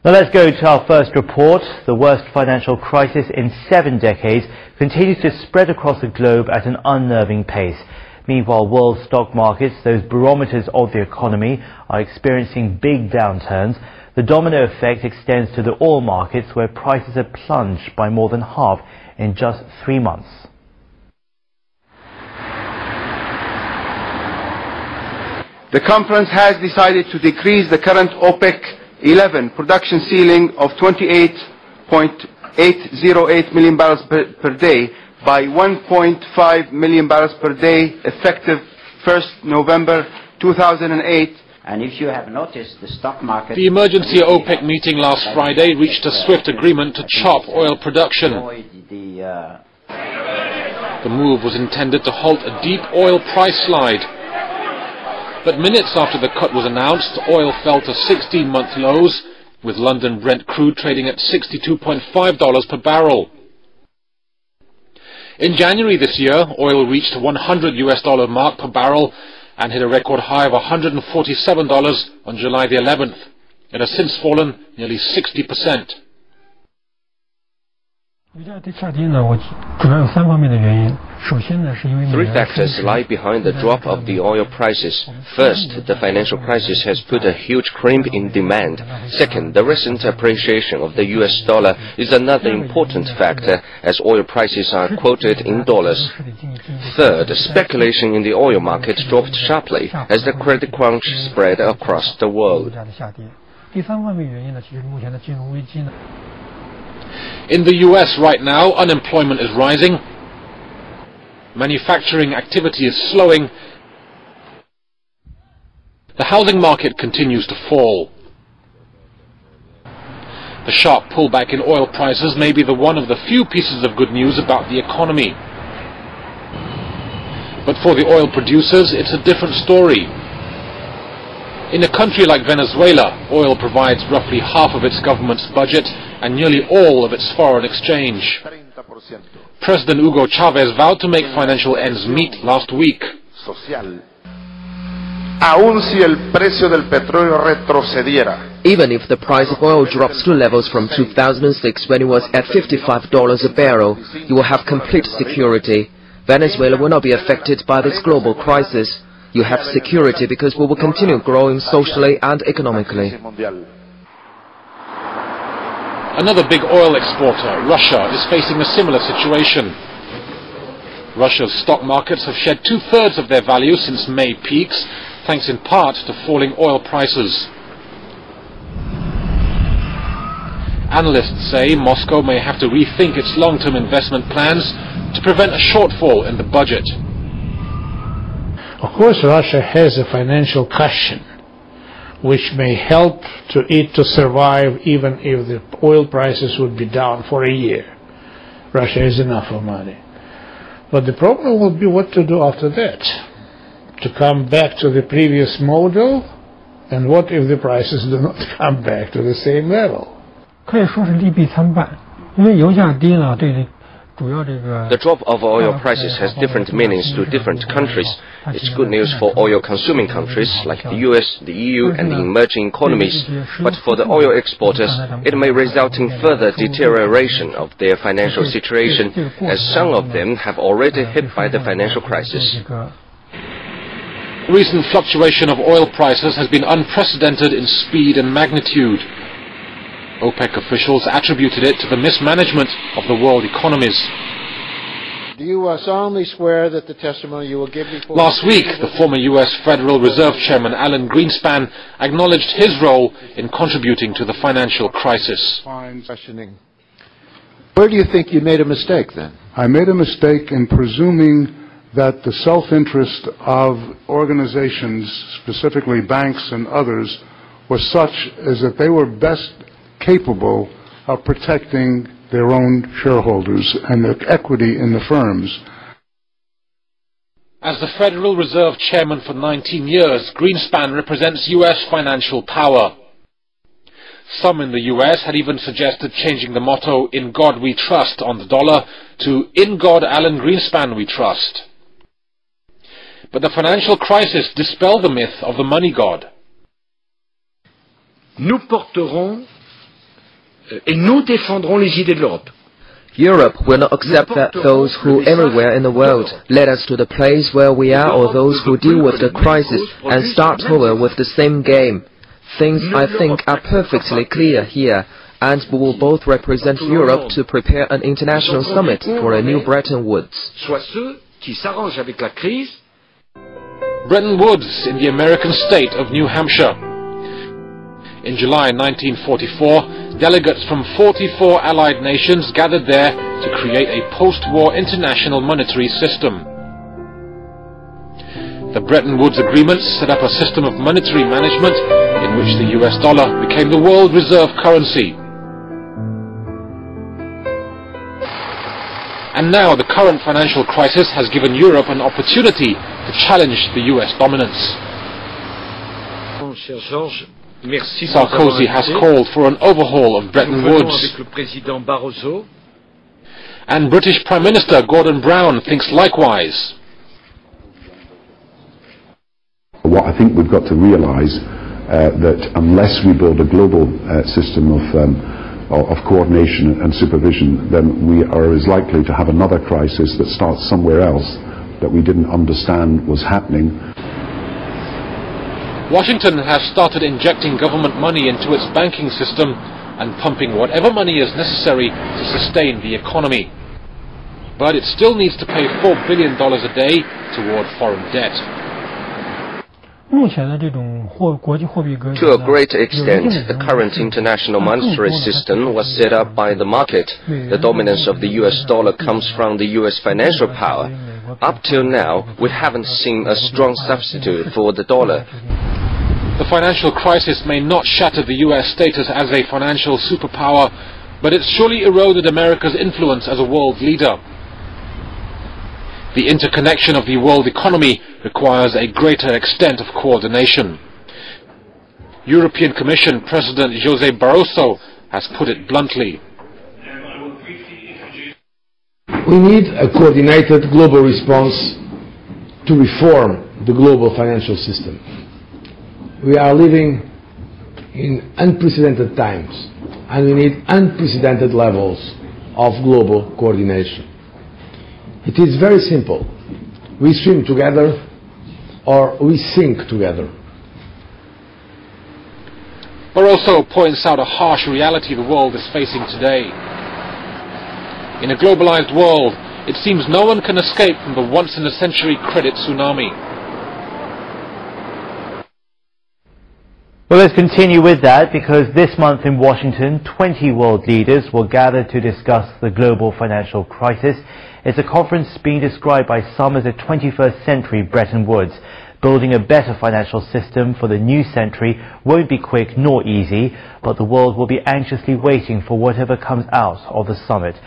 Now let's go to our first report. The worst financial crisis in 7 decades continues to spread across the globe at an unnerving pace. Meanwhile, world stock markets, those barometers of the economy, are experiencing big downturns. The domino effect extends to the oil markets, where prices have plunged by more than half in just 3 months. The conference has decided to decrease the current OPEC 11 production ceiling of 28.808 million barrels per day by 1.5 million barrels per day effective 1st November 2008. And if you have noticed, the stock market... The emergency OPEC meeting last Friday reached a swift agreement to chop oil production. The move was intended to halt a deep oil price slide. But minutes after the cut was announced, oil fell to 16-month lows, with London Brent crude trading at $62.5 per barrel. In January this year, oil reached $100 mark per barrel and hit a record high of $147 on July the 11th. It has since fallen nearly 60%. Three factors lie behind the drop of the oil prices. First, the financial crisis has put a huge crimp in demand. Second, the recent appreciation of the US dollar is another important factor, as oil prices are quoted in dollars. Third, speculation in the oil market dropped sharply as the credit crunch spread across the world. In the US right now, unemployment is rising, manufacturing activity is slowing, the housing market continues to fall. The sharp pullback in oil prices may be one of the few pieces of good news about the economy. But for the oil producers, it's a different story. In a country like Venezuela, oil provides roughly half of its government's budget and nearly all of its foreign exchange. President Hugo Chavez vowed to make financial ends meet last week. Even if the price of oil drops to levels from 2006, when it was at $55 a barrel, you will have complete security. Venezuela will not be affected by this global crisis. You have security because we will continue growing socially and economically. Another big oil exporter, Russia, is facing a similar situation. Russia's stock markets have shed 2/3 of their value since May peaks, thanks in part to falling oil prices. Analysts say Moscow may have to rethink its long-term investment plans to prevent a shortfall in the budget. Of course, Russia has a financial cushion, which may help it to survive even if the oil prices would be down for a year. Russia has enough of money. But the problem will be what to do after that. To come back to the previous model, and what if the prices do not come back to the same level? The drop of oil prices has different meanings to different countries. It's good news for oil-consuming countries like the US, the EU and the emerging economies. But for the oil exporters, it may result in further deterioration of their financial situation, as some of them have already hit by the financial crisis. Recent fluctuation of oil prices has been unprecedented in speed and magnitude. OPEC officials attributed it to the mismanagement of the world economies. Do you solemnly swear that the testimony you will give before... Last week, the former U.S. Federal Reserve Chairman Alan Greenspan acknowledged his role in contributing to the financial crisis. Where do you think you made a mistake, then? I made a mistake in presuming that the self-interest of organizations, specifically banks and others, was such as that they were best capable of protecting their own shareholders and their equity in the firms. As the Federal Reserve Chairman for 19 years, Greenspan represents U.S. financial power. Some in the U.S. had even suggested changing the motto, "In God We Trust," on the dollar to "In God Alan Greenspan We Trust." But the financial crisis dispelled the myth of the money god. Nous porterons Et nous défendrons les idées de l'Europe. Europe will not accept that those who everywhere in the world led us to the place where we are, or those who deal with the crisis and start over with the same game. Things, I think, are perfectly clear here, and we will both represent Europe to prepare an international summit for a new Bretton Woods. Soit ceux qui s'arrangent avec la crise. Bretton Woods in the American state of New Hampshire. In July 1944, delegates from 44 allied nations gathered there to create a post-war international monetary system. The Bretton Woods Agreements set up a system of monetary management in which the US dollar became the world reserve currency. And now the current financial crisis has given Europe an opportunity to challenge the US dominance. Sarkozy has called for an overhaul of Bretton Woods. And British Prime Minister Gordon Brown thinks likewise. What I think we've got to realise that unless we build a global system of coordination and supervision, then we are as likely to have another crisis that starts somewhere else that we didn't understand was happening. Washington has started injecting government money into its banking system and pumping whatever money is necessary to sustain the economy. But it still needs to pay $4 billion a day toward foreign debt. To a great extent, the current international monetary system was set up by the market. The dominance of the US dollar comes from the US financial power. Up till now, we haven't seen a strong substitute for the dollar. The financial crisis may not shatter the US status as a financial superpower, but it's surely eroded America's influence as a world leader. The interconnection of the world economy requires a greater extent of coordination. European Commission President José Barroso has put it bluntly. We need a coordinated global response to reform the global financial system. We are living in unprecedented times, and we need unprecedented levels of global coordination. It is very simple. We swim together or we sink together. Barroso points out a harsh reality the world is facing today. In a globalized world, it seems no one can escape from the once-in-a-century credit tsunami. Well, let's continue with that, because this month in Washington, 20 world leaders will gather to discuss the global financial crisis. It's a conference being described by some as a 21st century Bretton Woods. Building a better financial system for the new century won't be quick nor easy, but the world will be anxiously waiting for whatever comes out of the summit.